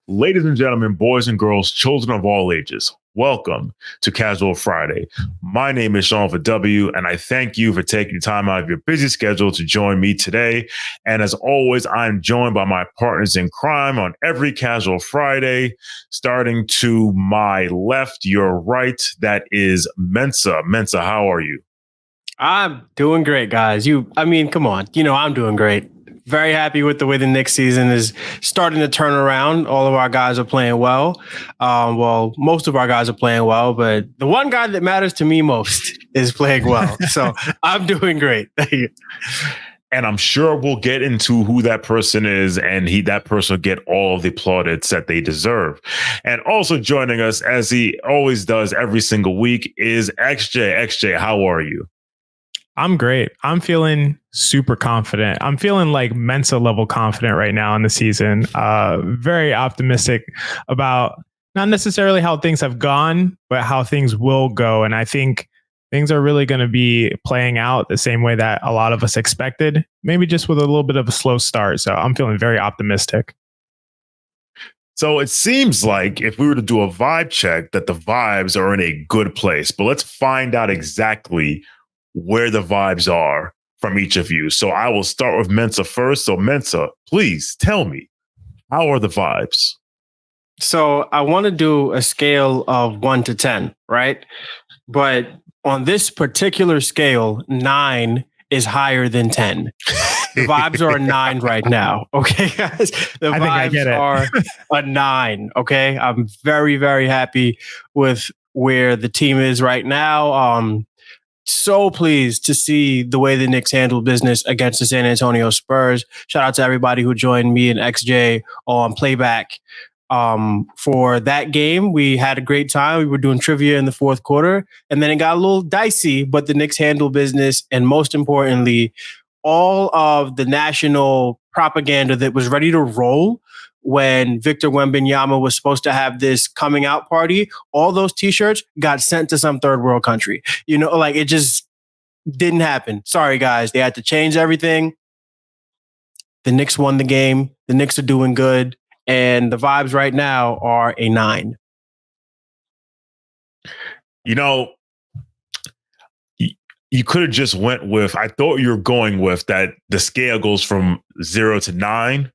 Ladies and gentlemen, boys and girls, children of all ages, welcome to Casual Friday. My name is Shawn for W, and I thank you for taking time out of your busy schedule to join me today. And as always, I'm joined by my partners in crime on every Casual Friday. Starting to my left, your right, that is Mensa. Mensa, how are you? I'm doing great, guys. Come on. I'm doing great. Very happy with the way the Knicks season is starting to turn around. All of our guys are playing well. Most of our guys are playing well, but the one guy that matters to me most is playing well. So I'm doing great. And I'm sure we'll get into who that person is, and that person will get all of the plaudits that they deserve. And also joining us, as he always does every single week, is XJ. XJ, how are you? I'm great. I'm feeling super confident. I'm feeling like Mensa level confident right now in the season. Very optimistic about not necessarily how things have gone, but how things will go. And I think things are really going to be playing out the same way that a lot of us expected, maybe just with a little bit of a slow start. So I'm feeling very optimistic. So it seems like if we were to do a vibe check, that the vibes are in a good place. But let's find out exactly where the vibes are from each of you. So I will start with Mensa first. So Mensa, please tell me, how are the vibes? So I want to do a scale of 1 to 10, right? But on this particular scale, 9 is higher than 10. The vibes are a 9 right now. Okay, guys? The vibes are a 9. Okay. I'm very, very happy with where the team is right now. So pleased to see the way the Knicks handled business against the San Antonio Spurs. Shout out to everybody who joined me and XJ on playback for that game. We had a great time. We were doing trivia in the fourth quarter, and then it got a little dicey, but the Knicks handled business. And most importantly, all of the national propaganda that was ready to roll when Victor Wembanyama was supposed to have this coming out party, all those t-shirts got sent to some third world country. It just didn't happen. Sorry, guys. They had to change everything. The Knicks won the game. The Knicks are doing good. And the vibes right now are a 9. You could have just went with, I thought you were going with that the scale goes from 0 to 9,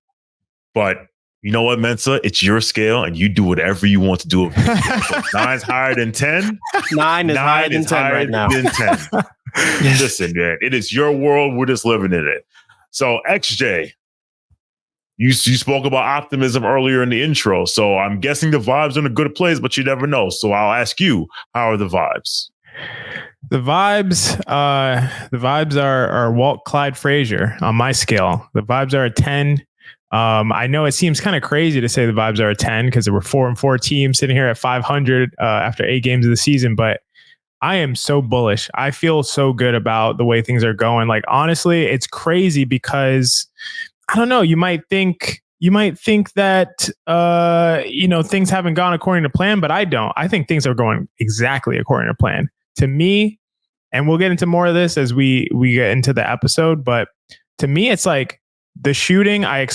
but you know what, Mensa? It's your scale, and you do whatever you want to do. So 9's higher than 10. 9 is higher than 10 right now. Than 10. Listen, man, it is your world. We're just living in it. So, XJ, you spoke about optimism earlier in the intro. So I'm guessing the vibes are in a good place, but you never know. So I'll ask you, how are the vibes? The vibes are Walt Clyde Frazier on my scale. The vibes are a 10. I know it seems kind of crazy to say the vibes are a 10 because there were 4-4 teams sitting here at 500 after 8 games of the season, but I am so bullish. I feel so good about the way things are going. Like, honestly, it's crazy because I don't know, you might think that things haven't gone according to plan, but I don't. I think things are going exactly according to plan. To me, and we'll get into more of this as we get into the episode, but to me, it's like the shooting I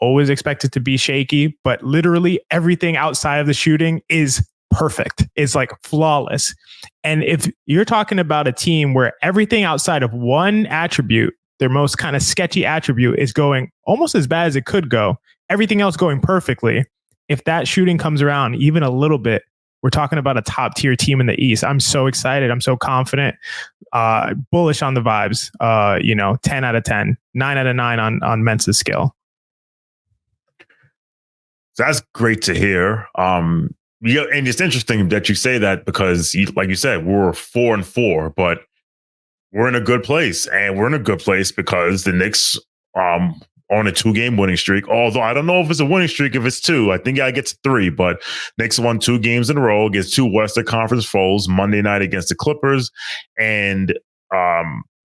always expected to be shaky, but literally everything outside of the shooting is perfect. It's like flawless. And if you're talking about a team where everything outside of one attribute, their most kind of sketchy attribute, is going almost as bad as it could go, everything else going perfectly, if that shooting comes around even a little bit, we're talking about a top tier team in the East. I'm so excited. I'm so confident, bullish on the vibes. 10 out of 10, 9 out of 9 on Mensa's scale. That's great to hear. And it's interesting that you say that because, like you said, we're 4-4, but we're in a good place, and we're in a good place because the Knicks on a 2-game winning streak. Although I don't know if it's a winning streak, if it's 2. I think I get to 3, but Knicks won 2 games in a row against 2 Western Conference foes, Monday night against the Clippers and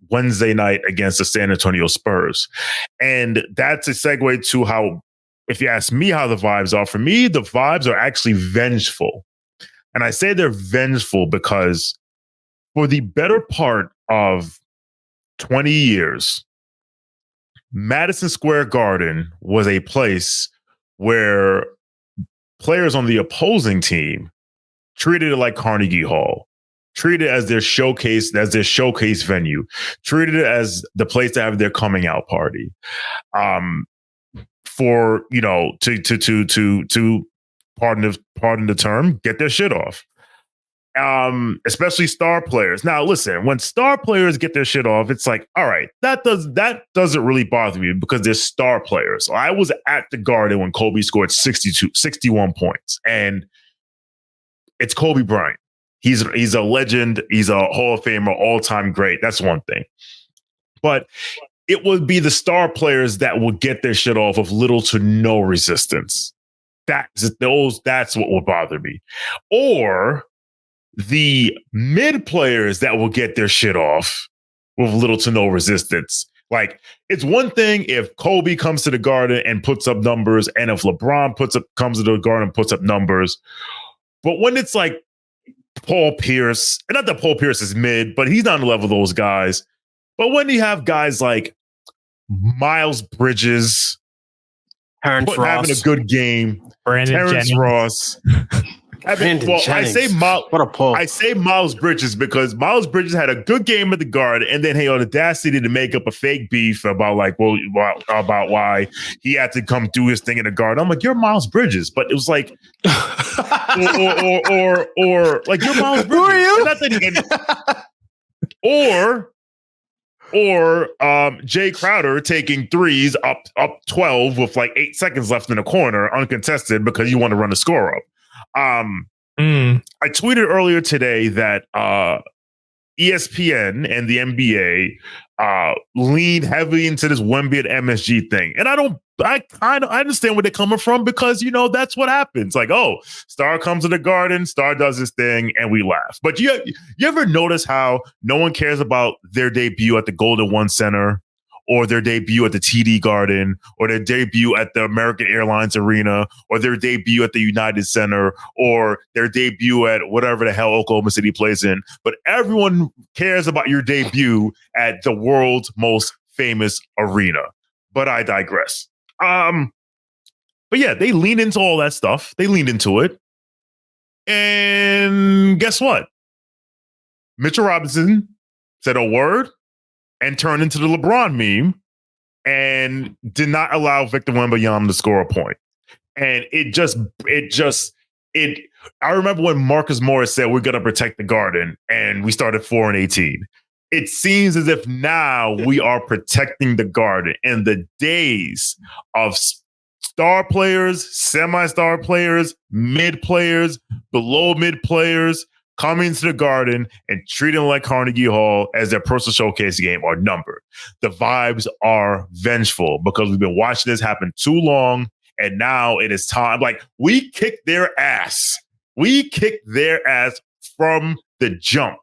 Wednesday night against the San Antonio Spurs. And that's a segue to how, if you ask me how the vibes are, for me, the vibes are actually vengeful. And I say they're vengeful because for the better part of 20 years, Madison Square Garden was a place where players on the opposing team treated it like Carnegie Hall, treated it as their showcase venue, treated it as the place to have their coming out party. For to pardon the term, get their shit off. Especially star players. Now, listen, when star players get their shit off, it's like, all right, that doesn't really bother me because they're star players. So I was at the Garden when Kobe scored 61 points, and it's Kobe Bryant. He's a legend. He's a Hall of Famer, all-time great. That's one thing. But it would be the star players that would get their shit off with little to no resistance. That's what would bother me. Or the mid players that will get their shit off with little to no resistance. Like, it's one thing if Kobe comes to the Garden and puts up numbers, and if LeBron comes to the Garden and puts up numbers. But when it's like Paul Pierce, and not that Paul Pierce is mid, but he's not on the level of those guys. But when you have guys like Miles Bridges having a good game, Terrence Ross. I say Miles Bridges because Miles Bridges had a good game at the Garden, and then he had audacity to make up a fake beef about why he had to come do his thing in the Garden. I'm like, you're Miles Bridges, but it was like, or like, you're Miles Bridges. Who are you? Or Jay Crowder taking threes up 12 with like 8 seconds left in the corner, uncontested, because you want to run the score up. I tweeted earlier today that ESPN and the NBA lean heavily into this Wemby and MSG thing. And I understand where they're coming from because, that's what happens. Like, oh, Star comes to the Garden, Star does his thing, and we laugh. But you ever notice how no one cares about their debut at the Golden One Center, or their debut at the TD Garden, or their debut at the American Airlines Arena, or their debut at the United Center, or their debut at whatever the hell Oklahoma City plays in? But everyone cares about your debut at the world's most famous arena. But I digress. But yeah, they lean into all that stuff. They leaned into it. And guess what? Mitchell Robinson said a word and turned into the LeBron meme and did not allow Victor Wembanyama to score a point. And I remember when Marcus Morris said, we're going to protect the Garden, and we started 4-18. It seems as if now we are protecting the Garden, and the days of star players, semi-star players, mid players, below mid players coming to the Garden and treating like Carnegie Hall as their personal showcase game are numbered. The vibes are vengeful because we've been watching this happen too long, and now it is time. Like, we kicked their ass. We kicked their ass from the jump.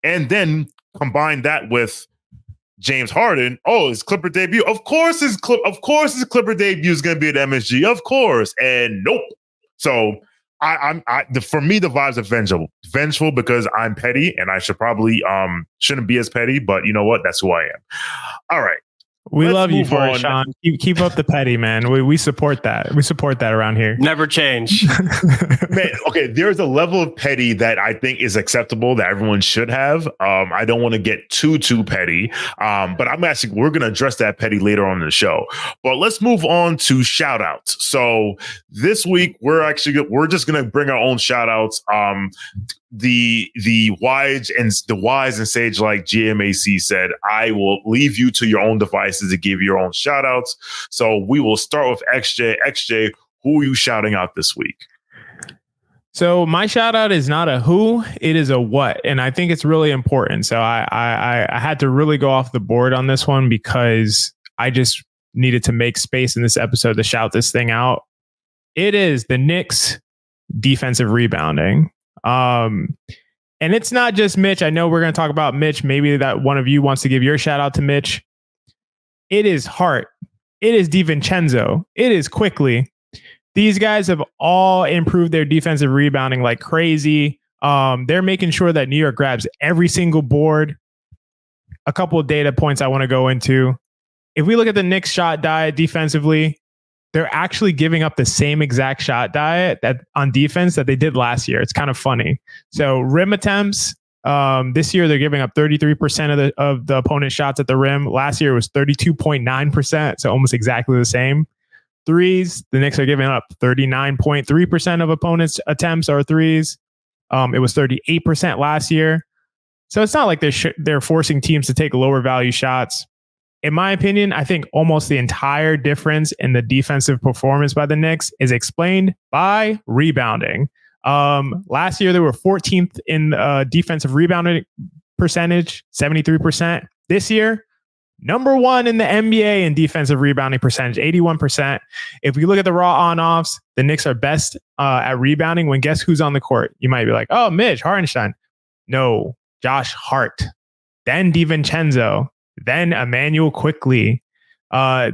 And then combine that with James Harden. Oh, his Clipper debut. Of course his Clipper debut is going to be at MSG. Of course. And nope. So for me, the vibes are vengeful because I'm petty, and I shouldn't be as petty, but you know what? That's who I am. All right. We love you for it, Shawn. Keep up the petty, man. We support that. We support that around here. Never change. Man, okay, there's a level of petty that I think is acceptable that everyone should have. I don't want to get too petty, but we're going to address that petty later on in the show. But let's move on to shout outs. So this week, we're just going to bring our own shout outs. The wise and sage, like GMAC said, I will leave you to your own devices to give your own shout outs. So we will start with XJ. XJ, who are you shouting out this week? So my shout out is not a who, it is a what. And I think it's really important. So I had to really go off the board on this one because I just needed to make space in this episode to shout this thing out. It is the Knicks defensive rebounding. And it's not just Mitch. I know we're going to talk about Mitch. Maybe that one of you wants to give your shout out to Mitch. It is Hart. It is DiVincenzo. It is Quickly. These guys have all improved their defensive rebounding like crazy. They're making sure that New York grabs every single board. A couple of data points I want to go into. If we look at the Knicks shot diet defensively, they're actually giving up the same exact shot diet on defense that they did last year. It's kind of funny. So rim attempts, this year they're giving up 33% of the opponent's shots at the rim. Last year it was 32.9%, so almost exactly the same. Threes, the Knicks are giving up 39.3% of opponents' attempts are threes. It was 38% last year. So it's not like they're forcing teams to take lower value shots. In my opinion, I think almost the entire difference in the defensive performance by the Knicks is explained by rebounding. Last year, they were 14th in defensive rebounding percentage, 73%. This year, number 1 in the NBA in defensive rebounding percentage, 81%. If we look at the raw on-offs, the Knicks are best at rebounding when guess who's on the court? You might be like, oh, Mitch Hartenstein. No, Josh Hart. Then DiVincenzo. Then Emmanuel Quickley.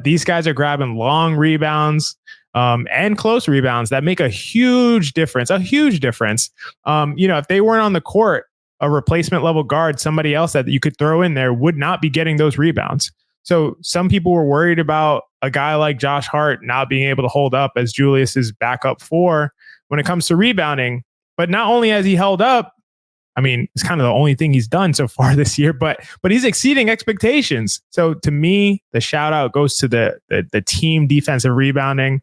These guys are grabbing long rebounds and close rebounds that make a huge difference. If they weren't on the court, a replacement level guard, somebody else that you could throw in there would not be getting those rebounds. So some people were worried about a guy like Josh Hart not being able to hold up as Julius's backup 4 when it comes to rebounding. But not only has he held up, I mean, it's kind of the only thing he's done so far this year, but he's exceeding expectations. So to me, the shout out goes to the team defensive rebounding.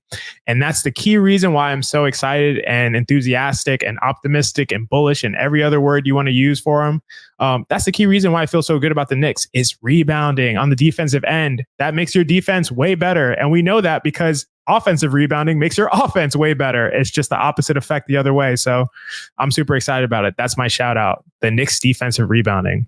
And that's the key reason why I'm so excited and enthusiastic and optimistic and bullish and every other word you want to use for him. That's the key reason why I feel so good about the Knicks is rebounding on the defensive end. That makes your defense way better. And we know that because offensive rebounding makes your offense way better. It's just the opposite effect the other way. So I'm super excited about it. That's my shout out. The Knicks defensive rebounding.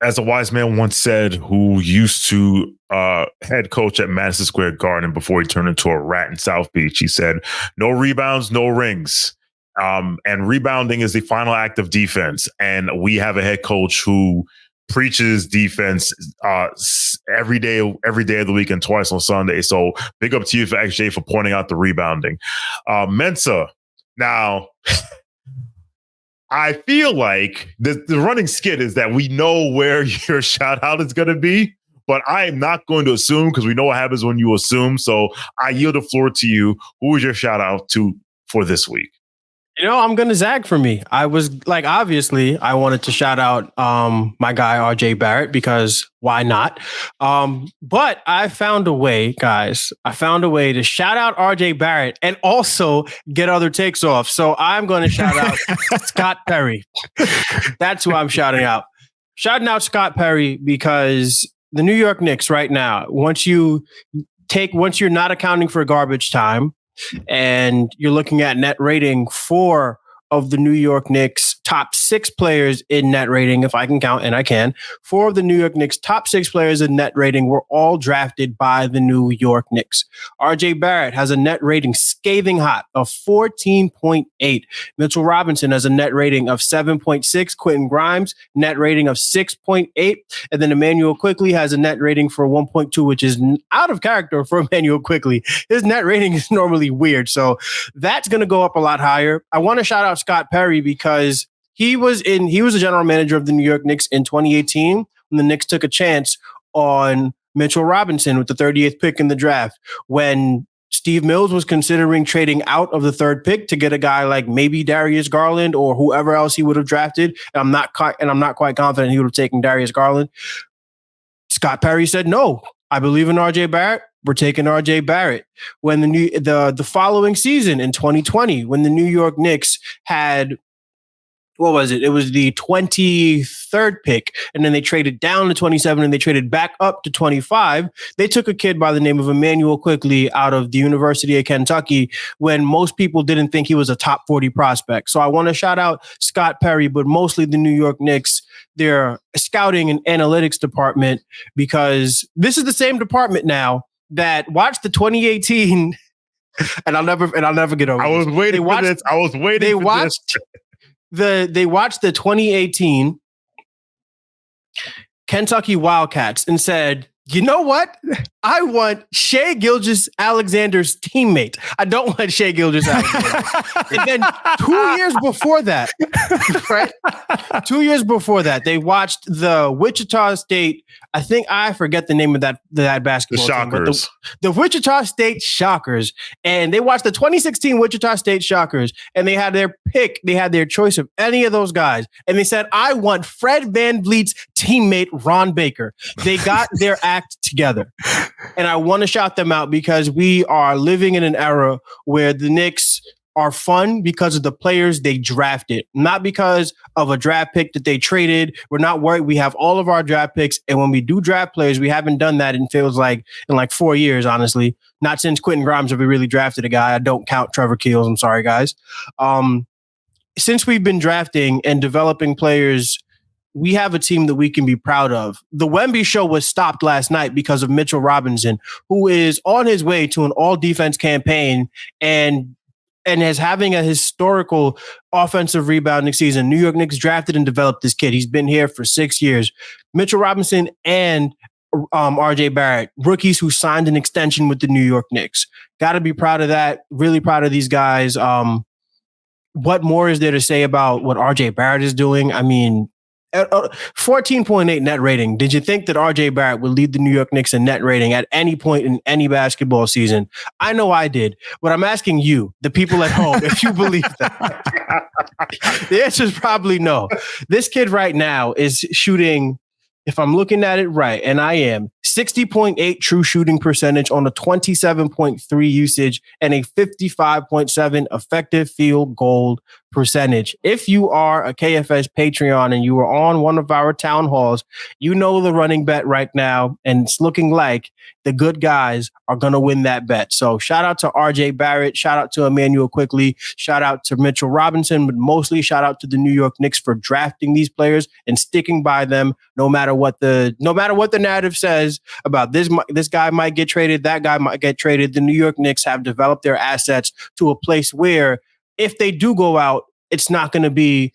As a wise man once said, who used to head coach at Madison Square Garden before he turned into a rat in South Beach, he said, no rebounds, no rings. And rebounding is the final act of defense. And we have a head coach who preaches defense every day of the week and twice on Sunday. So big up to you for XJ for pointing out the rebounding. Mensa. Now, I feel like the running skit is that we know where your shout out is going to be, but I am not going to assume because we know what happens when you assume. So I yield the floor to you. Who is your shout out to for this week? I'm going to zag for me. I was like, obviously, I wanted to shout out my guy, RJ Barrett, because why not? But I found a way, guys. I found a way to shout out RJ Barrett and also get other takes off. So I'm going to shout out Scott Perry. That's who I'm shouting out. Shouting out Scott Perry because the New York Knicks right now, once you're not accounting for garbage time, and you're looking at net rating, 4 of the New York Knicks top 6 players in net rating, if I can count, and I can. 4 of the New York Knicks top 6 players in net rating were all drafted by the New York Knicks. RJ Barrett has a net rating scathing hot of 14.8. Mitchell Robinson has a net rating of 7.6. Quentin Grimes, net rating of 6.8. And then Emmanuel Quickley has a net rating for 1.2, which is out of character for Emmanuel Quickley. His net rating is normally weird. So that's going to go up a lot higher. I want to shout out Scott Perry because he was the general manager of the New York Knicks in 2018 when the Knicks took a chance on Mitchell Robinson with the 38th pick in the draft. When Steve Mills was considering trading out of the 3rd pick to get a guy like maybe Darius Garland or whoever else he would have drafted, and I'm not quite confident he would have taken Darius Garland. Scott Perry said, "No, I believe in RJ Barrett. We're taking RJ Barrett." When the following season in 2020, when the New York Knicks had, what was it? It was the 23rd pick, and then they traded down to 27, and they traded back up to 25. They took a kid by the name of Emmanuel Quickley out of the University of Kentucky when most people didn't think he was a top 40 prospect. So I want to shout out Scott Perry, but mostly the New York Knicks, their scouting and analytics department, because this is the same department now that watched the 2018, and I'll never get over. I was waiting for this. They watched the 2018 Kentucky Wildcats and said, You know what? I want Shai Gilgeous-Alexander's teammate. I don't want Shai Gilgeous-Alexander. And then 2 years before that, right? 2 years before that, they watched the Wichita State. I forget the name of that basketball team. Shockers. The Wichita State Shockers. And they watched the 2016 Wichita State Shockers, and they had their pick. They had their choice of any of those guys. And they said, I want Fred VanVleet's teammate, Ron Baker. They got their act together. And I want to shout them out because we are living in an era where the Knicks are fun because of the players they drafted, not because of a draft pick that they traded. We're not worried. We have all of our draft picks. And when we do draft players, we haven't done that in 4 years, honestly. Not since Quentin Grimes have we really drafted a guy. I don't count Trevor Keels. I'm sorry, guys. Since we've been drafting and developing players, we have a team that we can be proud of. The Wemby show was stopped last night because of Mitchell Robinson, who is on his way to an all-defense campaign and is having a historical offensive rebounding season. New York Knicks drafted and developed this kid. He's been here for 6 years. Mitchell Robinson and RJ Barrett, rookies who signed an extension with the New York Knicks. Got to be proud of that. Really proud of these guys. What more is there to say about what RJ Barrett is doing? I mean, 14.8 net rating. Did you think that RJ Barrett would lead the New York Knicks in net rating at any point in any basketball season? I know I did, but I'm asking you, the people at home, if you believe that. The answer is probably no. This kid right now is shooting, if I'm looking at it right, and I am, 60.8 true shooting percentage on a 27.3 usage and a 55.7 effective field goal percentage. If you are a KFS Patreon and you are on one of our town halls, you know the running bet right now, and it's looking like the good guys are going to win that bet. So shout out to RJ Barrett, shout out to Emmanuel Quickley, shout out to Mitchell Robinson, but mostly shout out to the New York Knicks for drafting these players and sticking by them no matter what the narrative says about this guy might get traded, that guy might get traded. The New York Knicks have developed their assets to a place where if they do go out, it's not going to be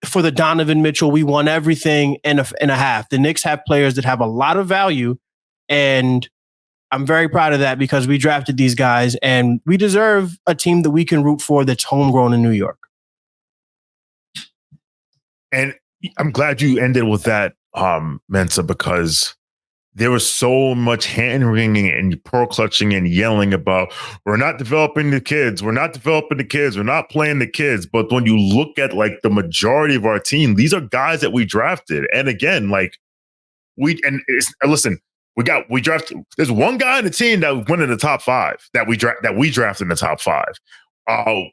for the Donovan Mitchell, we won everything in a half. The Knicks have players that have a lot of value, and I'm very proud of that because we drafted these guys, and we deserve a team that we can root for that's homegrown in New York. And I'm glad you ended with that, Mensa, because there was so much hand-wringing and pearl-clutching and yelling about, we're not developing the kids, we're not playing the kids. But when you look at like the majority of our team, these are guys that we drafted. And again, like listen, we drafted. There's one guy in the team that went in the top 5 that we drafted in the top 5.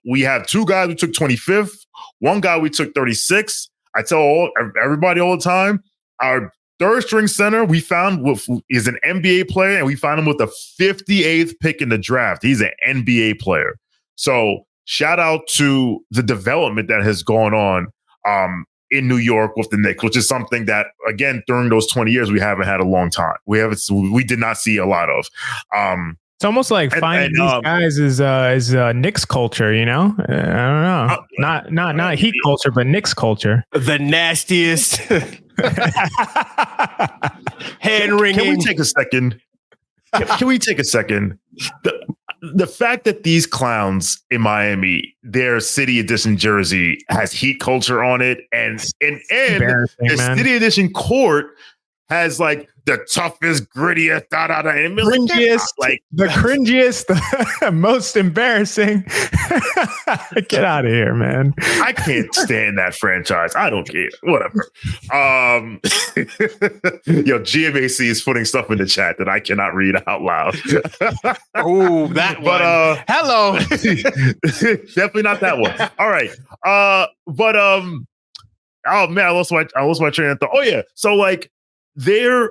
We have 2 guys we took 25th, 1 guy we took 36th. I tell everybody all the time, our third string center we found is an NBA player, and we found him with the 58th pick in the draft. He's an NBA player. So shout out to the development that has gone on in New York with the Knicks, which is something that, again, during those 20 years, we haven't had a long time. We did not see a lot of. It's almost like finding these guys is Knicks culture, you know? I don't know. Not Heat culture, but Knicks culture. The nastiest. Hand wringing. Can we take a second? Can we take a second? The fact that these clowns in Miami, their City Edition jersey has Heat culture on it, and the City Edition court has like the toughest, grittiest, the cringiest, the most embarrassing. Get out of here, man. I can't stand that franchise. I don't care. Whatever. GMAC is putting stuff in the chat that I cannot read out loud. Oh, that one. But hello. Definitely not that one. All right. Oh man, I lost my train of thought. Oh yeah. So like the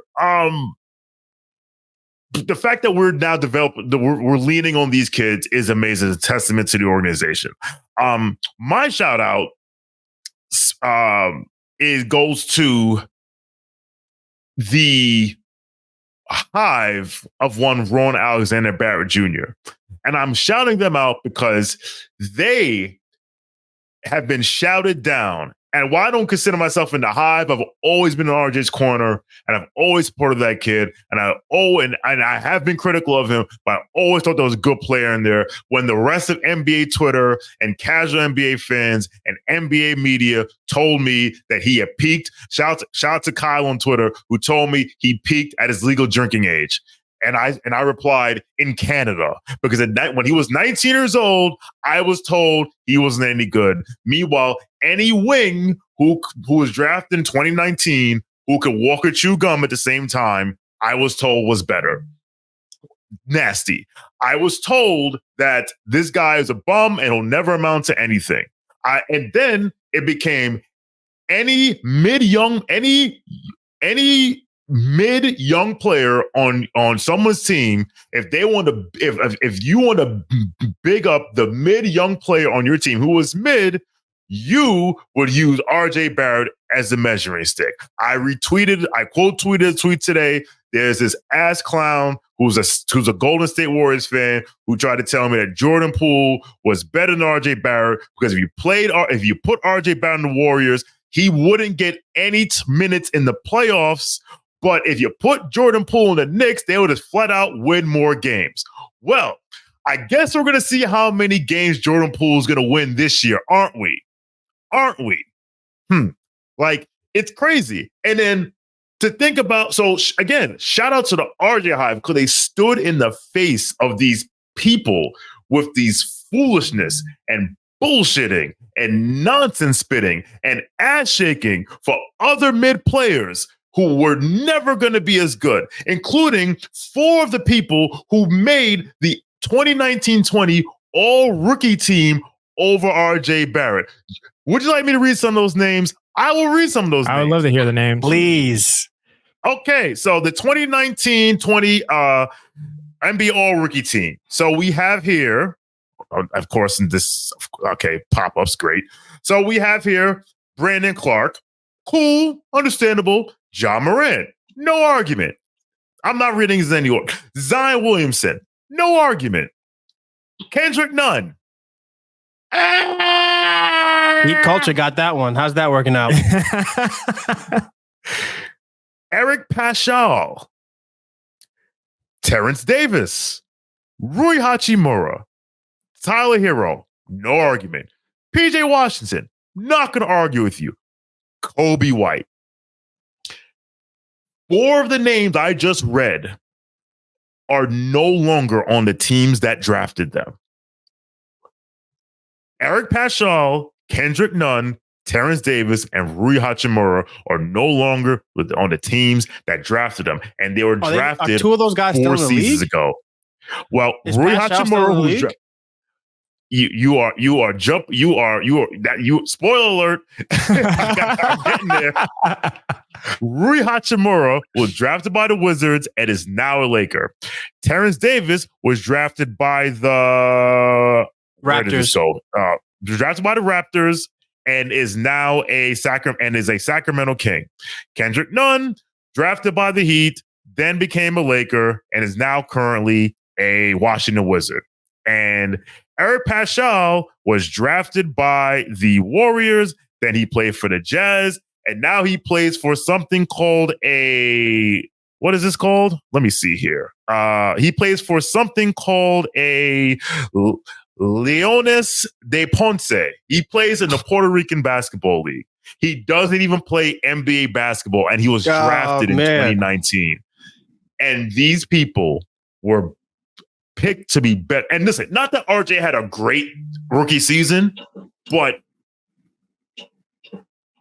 fact that we're now developing, we're leaning on these kids is amazing. It's a testament to the organization. My shout out goes to the hive of one Ron Alexander Barrett Jr. And I'm shouting them out because they have been shouted down And while I don't consider myself in the hive, I've always been in RJ's corner, and I've always supported that kid. And I have been critical of him, but I always thought there was a good player in there. When the rest of NBA Twitter and casual NBA fans and NBA media told me that he had peaked, shout out to Kyle on Twitter, who told me he peaked at his legal drinking age. And I replied, in Canada, because when he was 19 years old, I was told he wasn't any good. Meanwhile, any wing who was drafted in 2019 who could walk or chew gum at the same time, I was told was better. Nasty. I was told that this guy is a bum and he'll never amount to anything. And then it became any mid-young player on someone's team, if you want to big up the mid-young player on your team who was mid, you would use RJ Barrett as the measuring stick. I quote tweeted a tweet today. There's this ass clown who's a Golden State Warriors fan who tried to tell me that Jordan Poole was better than RJ Barrett because if you put RJ Barrett in the Warriors, he wouldn't get any minutes in the playoffs. But if you put Jordan Poole in the Knicks, they would just flat out win more games. Well, I guess we're going to see how many games Jordan Poole is going to win this year, aren't we? Like, it's crazy. And then to think about, so again, shout out to the RJ Hive because they stood in the face of these people with these foolishness and bullshitting and nonsense spitting and ass shaking for other mid players who were never going to be as good, including 4 of the people who made the 2019-20 all-rookie team over RJ Barrett. Would you like me to read some of those names? I will read some of those names. I would love to hear the names. Please. Okay, so the 2019-20 NBA all-rookie team. So we have here, of course, in this, pop-ups, great. So we have here Brandon Clark. Cool, understandable. John Morant, no argument. I'm not reading his any order. Zion Williamson, no argument. Kendrick Nunn. Heat Culture got that one. How's that working out? Eric Paschal. Terrence Davis. Rui Hachimura. Tyler Hero, no argument. PJ Washington, not going to argue with you. Kobe White. 4 of the names I just read are no longer on the teams that drafted them. Eric Paschal, Kendrick Nunn, Terrence Davis, and Rui Hachimura are no longer on the teams that drafted them, and they were drafted 2 of those guys 4 still in the seasons league? ago. Well, Is Rui Paschal Hachimura, still in the league? Spoiler alert. I'm getting there. Rui Hachimura was drafted by the Wizards and is now a Laker. Terrence Davis was drafted by the Raptors. Drafted by the Raptors and is now a Sacramento King. Kendrick Nunn, drafted by the Heat, then became a Laker and is now currently a Washington Wizard. And Eric Paschal was drafted by the Warriors, then he played for the Jazz, and now he plays for something called what is this called? Let me see here. He plays for something called a Leones de Ponce. He plays in the Puerto Rican Basketball League. He doesn't even play NBA basketball, and he was drafted in 2019. And these people were picked to be better. And listen, not that RJ had a great rookie season, but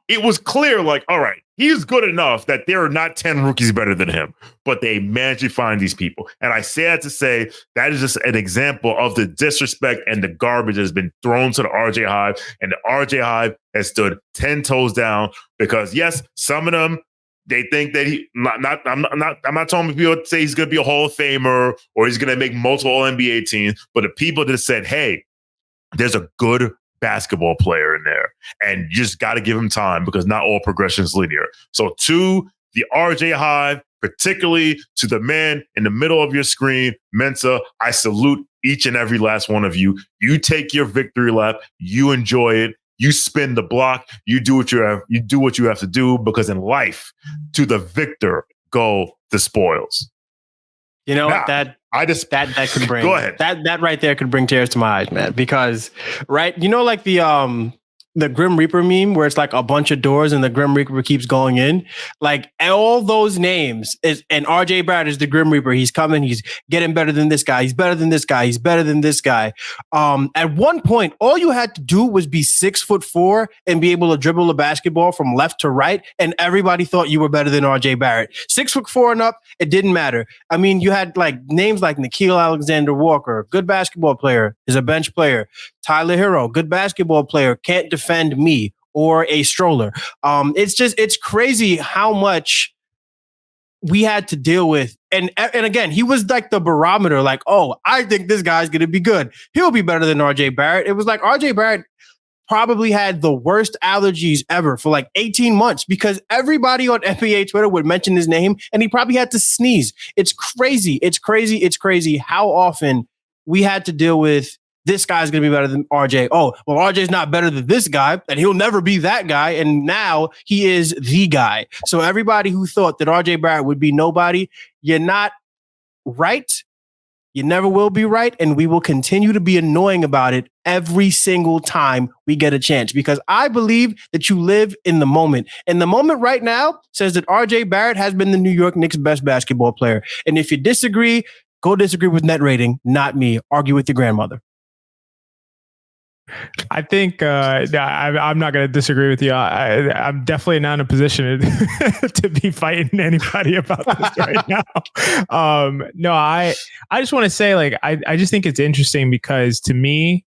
it was clear, like, all right, he's good enough that there are not 10 rookies better than him, but they managed to find these people. And I say that to say that is just an example of the disrespect and the garbage that has been thrown to the RJ Hive. And the RJ Hive has stood 10 toes down because, yes, some of them, they think that I'm not talking people say he's going to be a Hall of Famer or he's going to make multiple NBA teams, but the people that said, hey, there's a good basketball player in there and you just got to give him time because not all progression is linear. So to the RJ Hive, particularly to the man in the middle of your screen, Mensa, I salute each and every last one of you. You take your victory lap. You enjoy it. You spin the block. You do what you have to do, because in life, to the victor go the spoils. You know, now, that could bring, go ahead. That right there could bring tears to my eyes, man. Because, right, you know, like the Grim Reaper meme where it's like a bunch of doors and the Grim Reaper keeps going in, like all those names and RJ Barrett is the Grim Reaper. He's coming. He's getting better than this guy. He's better than this guy. He's better than this guy. At one point, all you had to do was be 6'4" and be able to dribble a basketball from left to right. And everybody thought you were better than RJ Barrett. 6'4" and up, it didn't matter. I mean, you had like names like Nickeil Alexander-Walker, good basketball player, is a bench player. Tyler Hero, good basketball player, can't defend me, or a stroller. It's crazy how much we had to deal with. And again, he was like the barometer, like, oh, I think this guy's going to be good. He'll be better than RJ Barrett. It was like RJ Barrett probably had the worst allergies ever for like 18 months because everybody on NBA Twitter would mention his name and he probably had to sneeze. It's crazy. It's crazy how often we had to deal with this guy's going to be better than RJ. Oh, well, RJ's not better than this guy, and he'll never be that guy. And now he is the guy. So everybody who thought that RJ Barrett would be nobody, you're not right. You never will be right. And we will continue to be annoying about it every single time we get a chance, because I believe that you live in the moment. And the moment right now says that RJ Barrett has been the New York Knicks' best basketball player. And if you disagree, go disagree with net rating, not me. Argue with your grandmother. I think I'm not going to disagree with you. I'm definitely not in a position to be fighting anybody about this right now. No, I just want to say, like, I just think it's interesting because to me,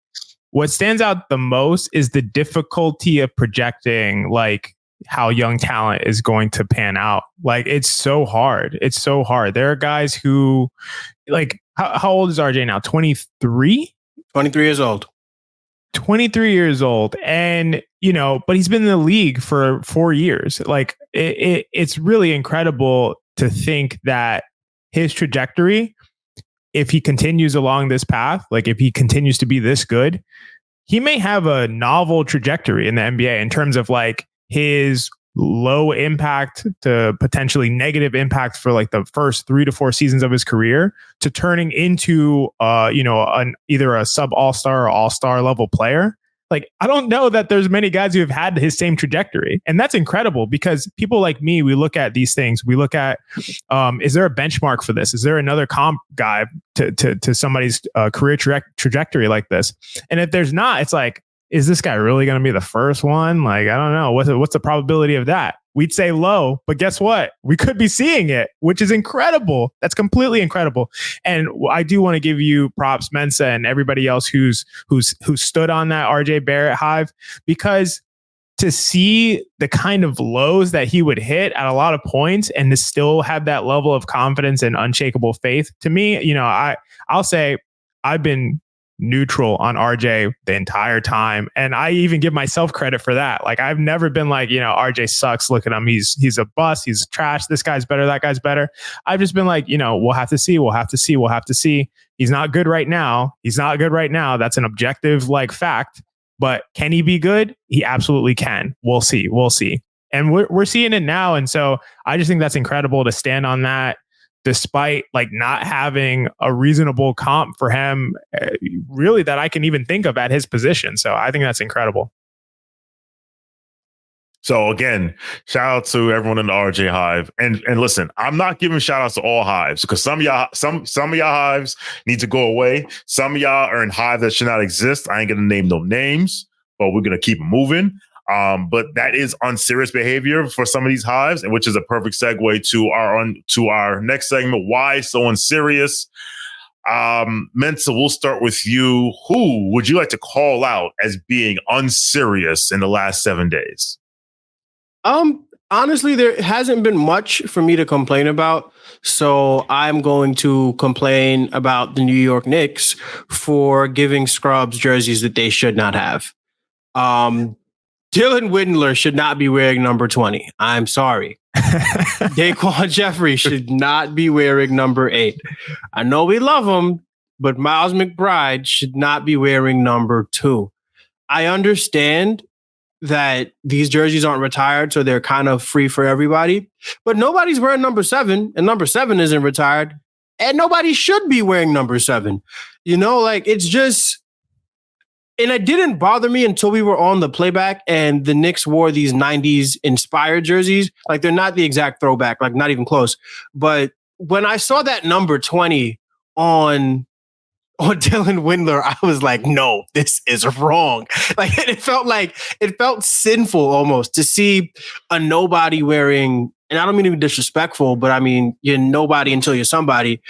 what stands out the most is the difficulty of projecting like how young talent is going to pan out. Like, it's so hard. It's so hard. There are guys who, like, how old is RJ now? 23? 23 years old. 23 years old. And, you know, but he's been in the league for 4 years. Like, it's really incredible to think that his trajectory, if he continues along this path, like if he continues to be this good, he may have a novel trajectory in the NBA in terms of like his low impact to potentially negative impact for like the first 3 to 4 seasons of his career to turning into either a sub all-star or all-star level player. Like, I don't know that there's many guys who have had his same trajectory. And that's incredible because people like me, we look at these things. We look at, is there a benchmark for this? Is there another comp guy to somebody's career trajectory like this? And if there's not, it's like, is this guy really going to be the first one? Like, I don't know. What's the probability of that? We'd say low, but guess what? We could be seeing it, which is incredible. That's completely incredible. And I do want to give you props, Mensa, and everybody else who's stood on that RJ Barrett hive, because to see the kind of lows that he would hit at a lot of points and to still have that level of confidence and unshakable faith, to me, you know, I'll say I've been neutral on RJ the entire time. And I even give myself credit for that. Like, I've never been like, you know, RJ sucks. Look at him. He's a bust. He's trash. This guy's better. That guy's better. I've just been like, you know, we'll have to see. We'll have to see. We'll have to see. He's not good right now. He's not good right now. That's an objective like fact. But can he be good? He absolutely can. We'll see. We'll see. And we're seeing it now. And so I just think that's incredible to stand on that, despite like not having a reasonable comp for him, really, that I can even think of at his position. So I think that's incredible. So again, shout out to everyone in the RJ hive. And listen, I'm not giving shout outs to all hives because some of y'all hives need to go away. Some of y'all are in hive that should not exist. I ain't gonna name no names, but we're gonna keep moving. But that is unserious behavior for some of these hives, and which is a perfect segue to our next segment. Why so unserious? Mensa, we'll start with you. Who would you like to call out as being unserious in the last 7 days? Honestly, there hasn't been much for me to complain about. So I'm going to complain about the New York Knicks for giving scrubs jerseys that they should not have. Dylan Windler should not be wearing number 20. I'm sorry. Daquan Jeffrey should not be wearing number 8. I know we love him, but Miles McBride should not be wearing number 2. I understand that these jerseys aren't retired, so they're kind of free for everybody. But nobody's wearing number 7, and number 7 isn't retired, and nobody should be wearing number 7. Like it's just, and it didn't bother me until we were on the playback and the Knicks wore these 90s inspired jerseys. Like they're not the exact throwback, like not even close. But when I saw that number 20 on Dylan Windler, I was like, no, this is wrong. Like it felt sinful almost to see a nobody wearing, and I don't mean to be disrespectful, but I mean, you're nobody until you're somebody.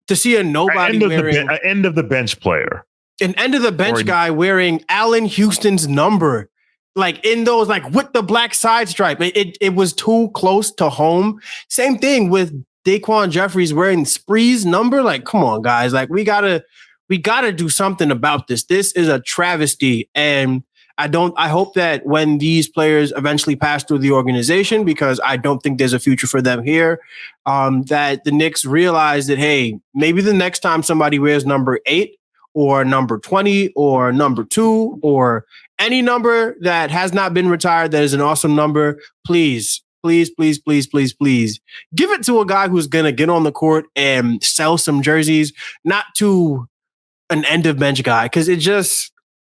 To see a nobody wearing an end of the bench player. An end of the bench guy wearing Allen Houston's number, like in those, like with the black side stripe. It was too close to home. Same thing with Daquan Jeffries wearing Spree's number. Like, come on, guys. Like, we gotta do something about this. This is a travesty. And I hope that when these players eventually pass through the organization, because I don't think there's a future for them here, that the Knicks realize that, hey, maybe the next time somebody wears number 8 or number 20 or number 2 or any number that has not been retired that is an awesome number, please give it to a guy who's going to get on the court and sell some jerseys, not to an end of bench guy. Cause it just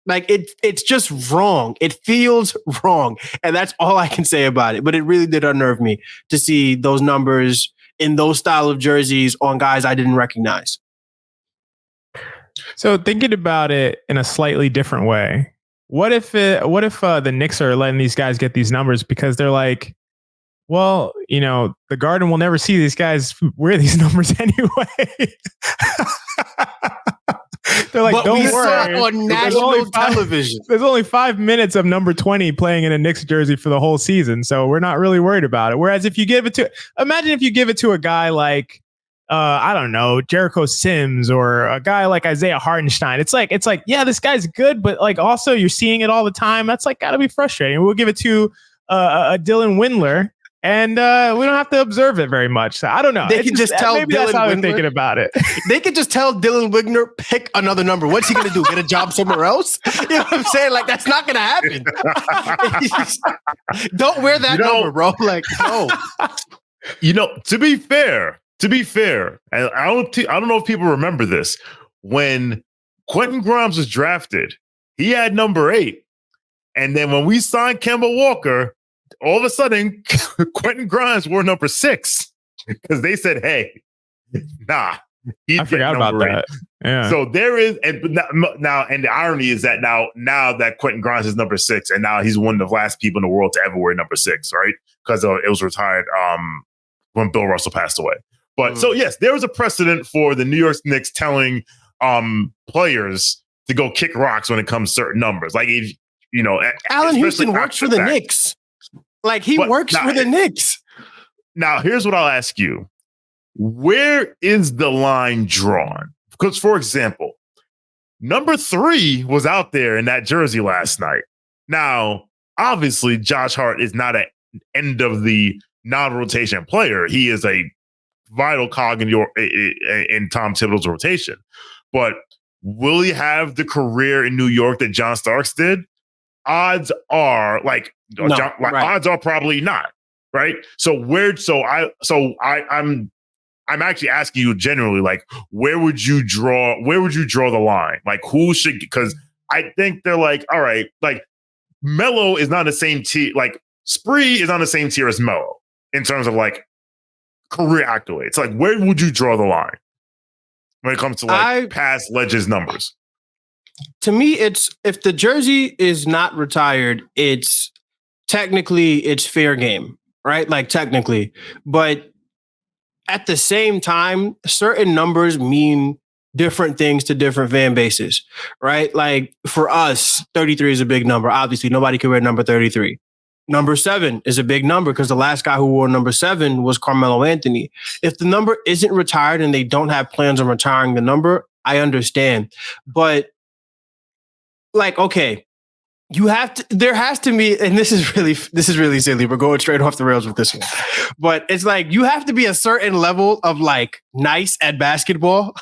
it's just wrong. It feels wrong. And that's all I can say about it. But it really did unnerve me to see those numbers in those style of jerseys on guys I didn't recognize. So thinking about it in a slightly different way, what if the Knicks are letting these guys get these numbers because they're like, well, the Garden will never see these guys wear these numbers anyway. They're like, but don't we worry. Saw on national television. There's only 5 minutes of number 20 playing in a Knicks jersey for the whole season, so we're not really worried about it. Whereas if you give it to a guy like, I don't know, Jericho Sims or a guy like Isaiah Hartenstein, it's like, yeah, this guy's good, but like also you're seeing it all the time. That's like gotta be frustrating. We'll give it to a Dylan Windler. And we don't have to observe it very much. So I don't know. They can just tell maybe Dylan that's how Windler, they're thinking about it. They could just tell Dylan Windler, pick another number. What's he going to do? Get a job somewhere else? You know what I'm saying? Like, that's not going to happen. Don't wear that number, bro. Like, no. To be fair, and I don't know if people remember this. When Quentin Grimes was drafted, he had number 8. And then when we signed Kemba Walker, all of a sudden, Quentin Grimes wore number 6 because they said, "Hey, nah." I forgot about that. Yeah. So there is, and now, and the irony is that now that Quentin Grimes is number 6, and now he's one of the last people in the world to ever wear number 6, right? Because it was retired when Bill Russell passed away. But so yes, there was a precedent for the New York Knicks telling players to go kick rocks when it comes to certain numbers. Like if Allen Houston works for the Knicks. Like he works for the Knicks. Now, here's what I'll ask you. Where is the line drawn? Because, for example, number 3 was out there in that jersey last night. Now, obviously, Josh Hart is not an end of the non-rotation player. He is a vital cog in Tom Thibodeau's rotation. But will he have the career in New York that John Starks did? Odds are odds are probably not, right? I'm actually asking you generally, like, where would you draw the line? Like, who should, because I think they're like, all right, like Melo is not the same tier, like Spree is on the same tier as Melo in terms of like career accolades. Like, where would you draw the line when it comes to like past legends numbers? To me, it's if the jersey is not retired, it's fair game, right? Like technically, but at the same time, certain numbers mean different things to different fan bases, right? Like for us, 33 is a big number. Obviously, nobody can wear number 33. Number 7 is a big number because the last guy who wore number 7 was Carmelo Anthony. If the number isn't retired and they don't have plans on retiring the number, I understand. But like, okay, you have to, there has to be, and this is really silly. We're going straight off the rails with this one, but it's like, you have to be a certain level of like nice at basketball.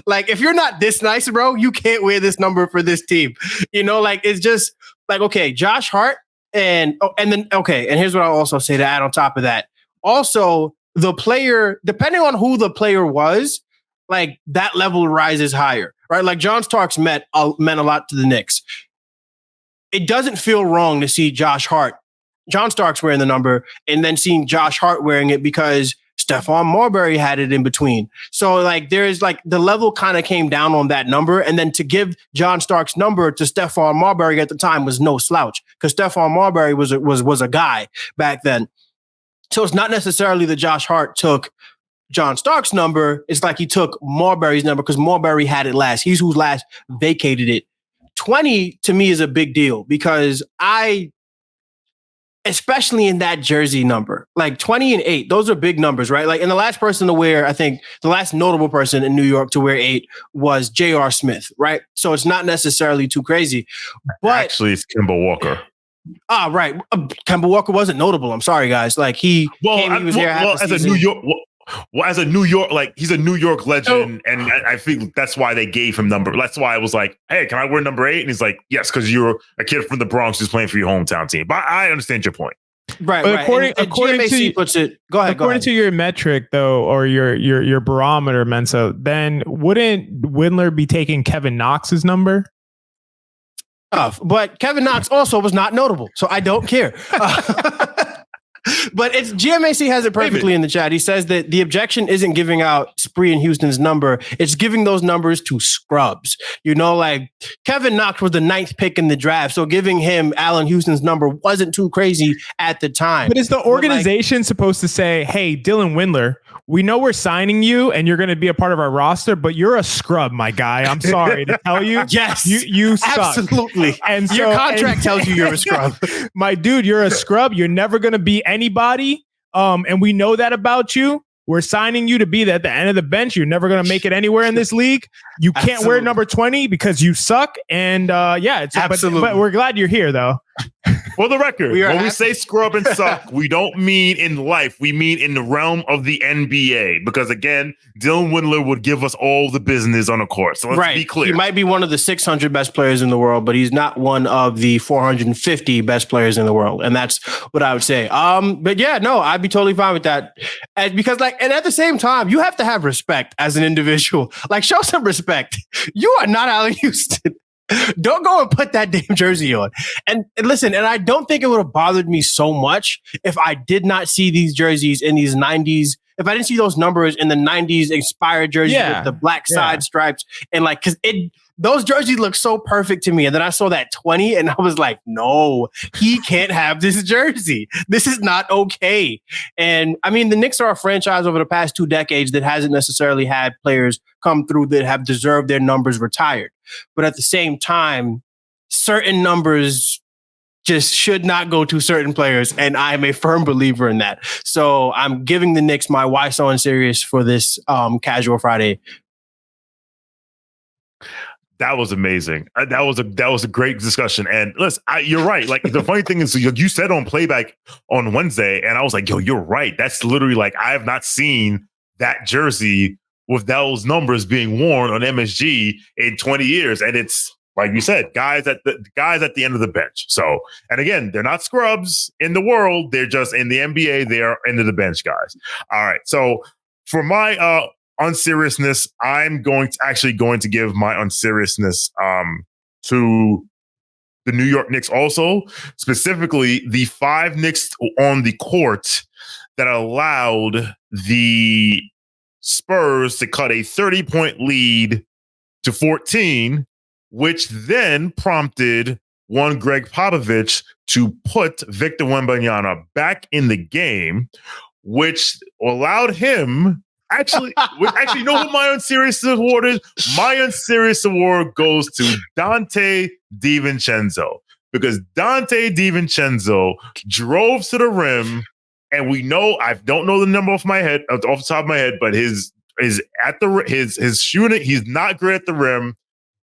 Like if you're not this nice, bro, you can't wear this number for this team. You know, like it's just like, okay, Josh Hart and here's what I'll also say to add on top of that. Also, the player, depending on who the player was, like that level rises higher, right? Like John Starks meant a lot to the Knicks. It doesn't feel wrong to see John Starks wearing the number, and then seeing Josh Hart wearing it because Stephon Marbury had it in between. So like there's like the level kind of came down on that number, and then to give John Starks' number to Stephon Marbury at the time was no slouch because Stephon Marbury was a guy back then. So it's not necessarily that Josh Hart took John Starks' number. It's like he took Marbury's number because Marbury had it last. He's who last vacated it. 20 to me is a big deal because especially in that jersey number, like 20 and 8, those are big numbers, right? Like, and the last person to wear, I think the last notable person in New York to wear 8 was J.R. Smith, right? So it's not necessarily too crazy. But actually, it's Kemba Walker. Right. Kemba Walker wasn't notable. I'm sorry, guys. Like he was here as a New York. Well, as a New York, like he's a New York legend, and I think that's why they gave him number. That's why I was like, "Hey, can I wear number 8?" And he's like, "Yes, because you're a kid from the Bronx who's playing for your hometown team." But I understand your point, right? But right. According to puts it. Go ahead. According to your metric, though, or your barometer, Mensa, then wouldn't Windler be taking Kevin Knox's number? But Kevin Knox also was not notable, so I don't care. But it's GMAC has it perfectly in the chat. He says that the objection isn't giving out Spree and Houston's number. It's giving those numbers to scrubs. You know, like Kevin Knox was the 9th pick in the draft. So giving him Allen Houston's number wasn't too crazy at the time. But is the organization supposed to say, hey, Dylan Windler, we know we're signing you and you're going to be a part of our roster, but you're a scrub, my guy. I'm sorry to tell you. Yes. You suck. Absolutely. And so, your contract tells you you're a scrub. My dude, you're a scrub. You're never going to be anybody. And we know that about you. We're signing you to be at the end of the bench. You're never going to make it anywhere in this league. You can't wear number 20 because you suck. And but we're glad you're here, though. For the record, when we say scrub and suck, we don't mean in life. We mean in the realm of the NBA. Because again, Dylan Windler would give us all the business on the court. So let's be clear. He might be one of the 600 best players in the world, but he's not one of the 450 best players in the world. And that's what I would say. But yeah, no, I'd be totally fine with that. Because and at the same time, you have to have respect as an individual. Like, show some respect. You are not Allen Houston. Don't go and put that damn jersey on. And listen, and I don't think it would have bothered me so much if I did not see these jerseys in these 90s. If I didn't see those numbers in the 90s inspired jerseys with the black side stripes, and like, because those jerseys look so perfect to me. And then I saw that 20 and I was like, no, he can't have this jersey. This is not okay. And I mean, the Knicks are a franchise over the past 2 decades that hasn't necessarily had players come through that have deserved their numbers retired. But at the same time, certain numbers just should not go to certain players. And I'm a firm believer in that. So I'm giving the Knicks my why so unserious for this Casual Friday. That was amazing. That was a great discussion. And listen, you're right. Like the funny thing is, you said on playback on Wednesday, and I was like, "Yo, you're right." That's literally like I have not seen that jersey with those numbers being worn on MSG in 20 years, and it's like you said, guys at the end of the bench. So, and again, they're not scrubs in the world; they're just in the NBA. They are end of the bench guys. All right. So for my unseriousness, I'm going to give my unseriousness to the New York Knicks also, specifically the 5 Knicks on the court that allowed the Spurs to cut a 30-point lead to 14, which then prompted one Greg Popovich to put Victor Wembanyama back in the game, which allowed him Actually, you know what my unserious award is? My unserious award goes to Dante DiVincenzo, because Dante DiVincenzo drove to the rim, and we know, I don't know the number off the top of my head, but his shooting, he's not great at the rim.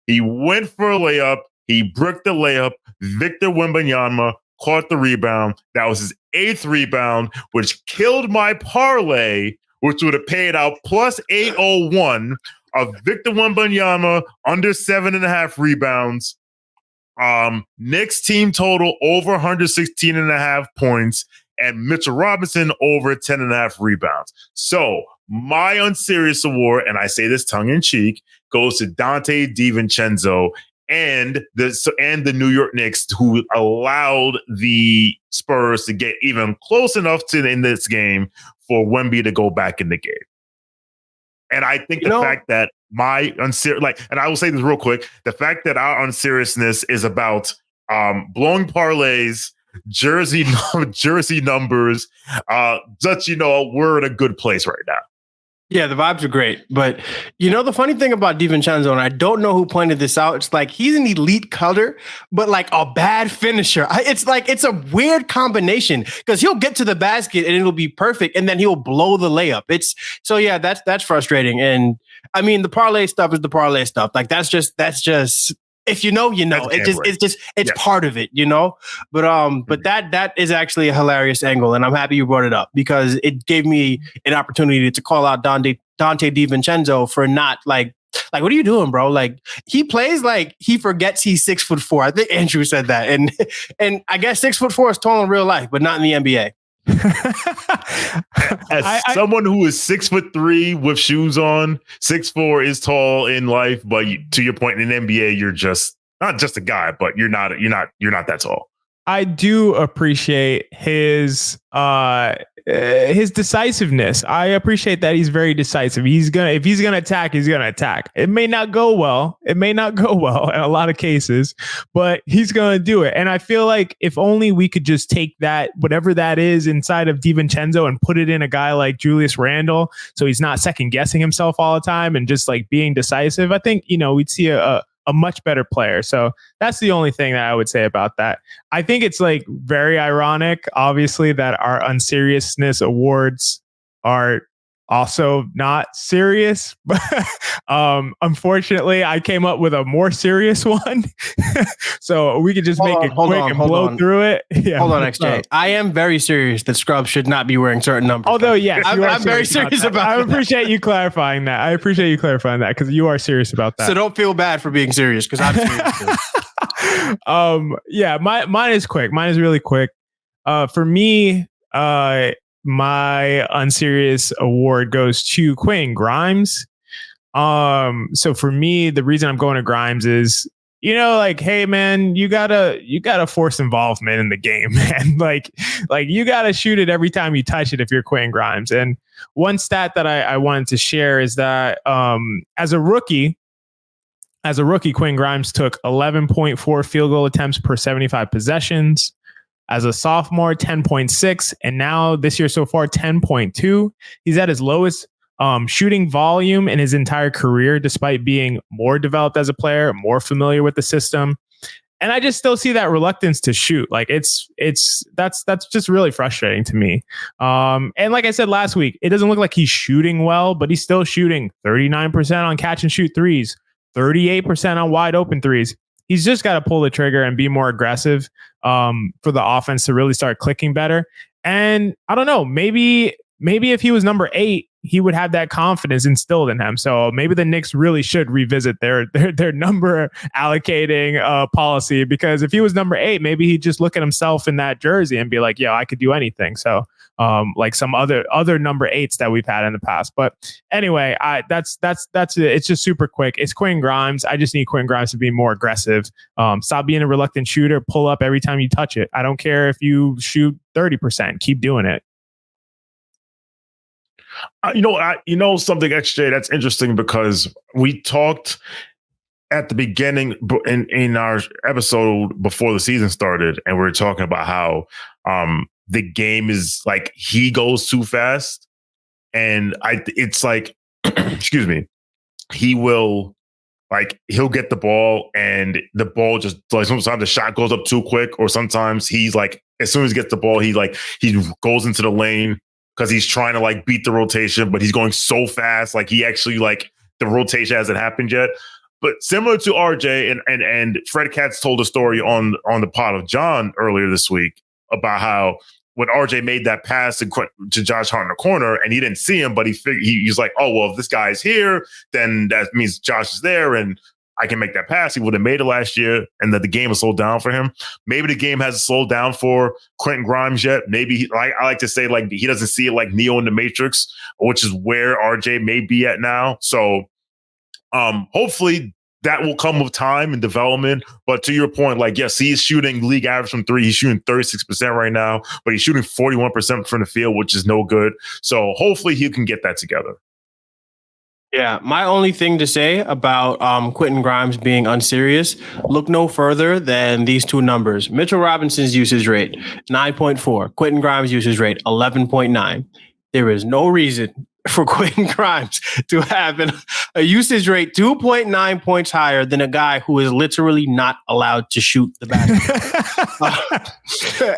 He went for a layup. He bricked the layup. Victor Wembanyama caught the rebound. That was his 8th rebound, which killed my parlay, which would have paid out plus 801 of Victor Wembanyama under 7.5 rebounds. Knicks team total over 116.5 points, and Mitchell Robinson over 10.5 rebounds. So my Unserious award, and I say this tongue in cheek, goes to Dante DiVincenzo and the New York Knicks, who allowed the Spurs to get even close enough in this game for Wemby to go back in the game. And I think the fact that my and I will say this real quick, the fact that our unseriousness is about blowing parlays, jersey numbers, we're in a good place right now. Yeah, the vibes are great. But the funny thing about DiVincenzo, and I don't know who pointed this out, it's like he's an elite cutter, but like a bad finisher. It's a weird combination because he'll get to the basket and it'll be perfect, and then he'll blow the layup. That's frustrating. And I mean, the parlay stuff is the parlay stuff. Like that's just if you know, it's part of it, But that is actually a hilarious angle, and I'm happy you brought it up because it gave me an opportunity to call out Dante DiVincenzo for not like what are you doing, bro? Like he plays like he forgets he's 6'4". I think Andrew said that, and I guess 6'4" is tall in real life, but not in the NBA. As someone who is 6'3" with shoes on, 6'4" is tall in life, but to your point, in NBA, you're just not just a guy, but you're not that tall. I do appreciate his decisiveness. I appreciate that he's very decisive. If he's gonna attack, he's gonna attack. It may not go well. In a lot of cases, but he's gonna do it. And I feel like if only we could just take that, whatever that is inside of DiVincenzo, and put it in a guy like Julius Randle, so he's not second guessing himself all the time and just like being decisive. I think we'd see a much better player. So that's the only thing that I would say about that. I think it's like very ironic, obviously, that our unseriousness awards are also not serious. Unfortunately, I came up with a more serious one. So we could just make it quick and blow through it. Yeah. Hold on, XJ. I am very serious that scrubs should not be wearing certain numbers. Although, yes, I'm very serious about that. I appreciate you clarifying that. Because you are serious about that. So don't feel bad for being serious because I'm serious. Yeah, mine is quick. Mine is really quick. For me, my Unserious award goes to Quentin Grimes. So for me, the reason I'm going to Grimes is, hey man, you gotta force involvement in the game, man. Like you gotta shoot it every time you touch it if you're Quentin Grimes. And one stat that I wanted to share is that as a rookie, Quentin Grimes took 11.4 field goal attempts per 75 possessions. As a sophomore, 10.6, and now this year so far, 10.2. He's at his lowest shooting volume in his entire career, despite being more developed as a player, more familiar with the system. And I just still see that reluctance to shoot. Like that's just really frustrating to me. And like I said last week, it doesn't look like he's shooting well, but he's still shooting 39% on catch and shoot threes, 38% on wide open threes. He's just got to pull the trigger and be more aggressive for the offense to really start clicking better. And I don't know, maybe if he was number 8, he would have that confidence instilled in him. So maybe the Knicks really should revisit their number allocating policy, because if he was number 8, maybe he'd just look at himself in that jersey and be like, I could do anything. So like some other number 8s that we've had in the past. But anyway, that's it. It's just super quick. It's Quentin Grimes. I just need Quentin Grimes to be more aggressive. Stop being a reluctant shooter. Pull up every time you touch it. I don't care if you shoot 30%. Keep doing it. Something, XJ, that's interesting, because we talked at the beginning in our episode before the season started, and we were talking about how the game is like he goes too fast, and it's like, excuse me, he'll get the ball and the ball just like sometimes the shot goes up too quick, or sometimes he's like, as soon as he gets the ball, he goes into the lane because he's trying to like beat the rotation, but he's going so fast, like he actually like the rotation hasn't happened yet. But similar to RJ and Fred Katz told a story on the pod of John earlier this week about how when RJ made that pass to Josh Hart in the corner and he didn't see him, but he's like, oh, well, if this guy's here, then that means Josh is there and I can make that pass. He would have made it last year and that the game has slowed down for him. Maybe the game hasn't slowed down for Quentin Grimes yet. Maybe I like to say like he doesn't see it like Neo in the Matrix, which is where RJ may be at now. So hopefully that will come with time and development. But to your point, like, yes, he's shooting league average from three. He's shooting 36% right now, but he's shooting 41% from the field, which is no good. So hopefully he can get that together. Yeah, my only thing to say about Quentin Grimes being unserious, look no further than these two numbers. Mitchell Robinson's usage rate, 9.4. Quentin Grimes' usage rate, 11.9. There is no reason for Quentin Grimes to have a usage rate 2.9 points higher than a guy who is literally not allowed to shoot the basketball.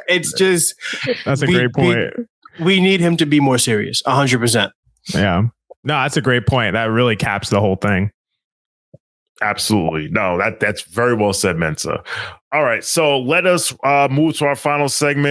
It's just... That's a great point. We need him to be more serious, 100%. Yeah. No, that's a great point. That really caps the whole thing. Absolutely. No, that's very well said, Mensa. All right. So let us move to our final segment.